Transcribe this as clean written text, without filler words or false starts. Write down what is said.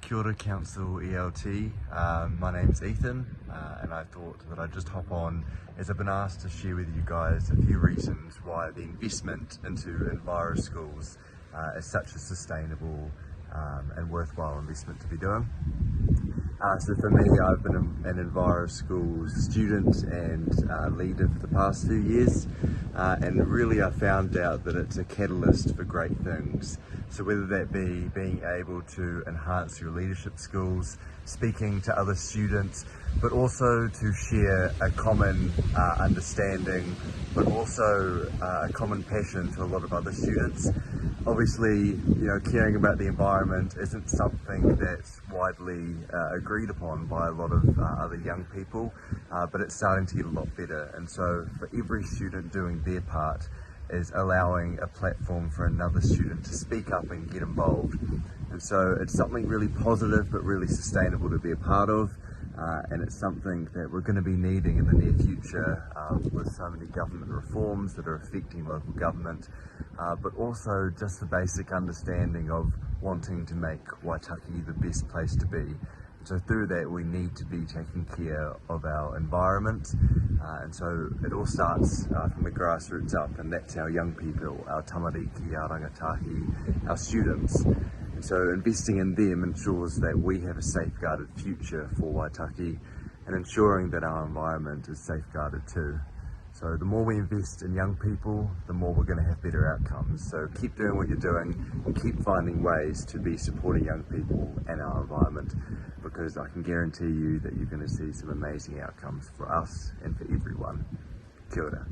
Kia ora Council ELT, my name's Ethan and I thought that I'd just hop on as I've been asked to share with you guys a few reasons why the investment into Enviro schools is such a sustainable and worthwhile investment to be doing. So for me, I've been an Enviro Schools student and leader for the past few years, and really I found out that it's a catalyst for great things. So whether that be being able to enhance your leadership skills, speaking to other students, but also to share a common understanding, but also a common passion to a lot of other students. Obviously, caring about the environment isn't something that's widely agreed upon by a lot of other young people, but it's starting to get a lot better. And so for every student doing their part is allowing a platform for another student to speak up and get involved. And so it's something really positive but really sustainable to be a part of. And it's something that we're going to be needing in the near future with so many government reforms that are affecting local government, but also just the basic understanding of wanting to make Waitaki the best place to be. So through that we need to be taking care of our environment, and so it all starts from the grassroots up, and that's our young people, our tamariki, our rangatahi, our students. And so investing in them ensures that we have a safeguarded future for Waitaki and ensuring that our environment is safeguarded too. So the more we invest in young people, the more we're going to have better outcomes. So keep doing what you're doing and keep finding ways to be supporting young people and our environment, because I can guarantee you that you're going to see some amazing outcomes for us and for everyone. Kia ora.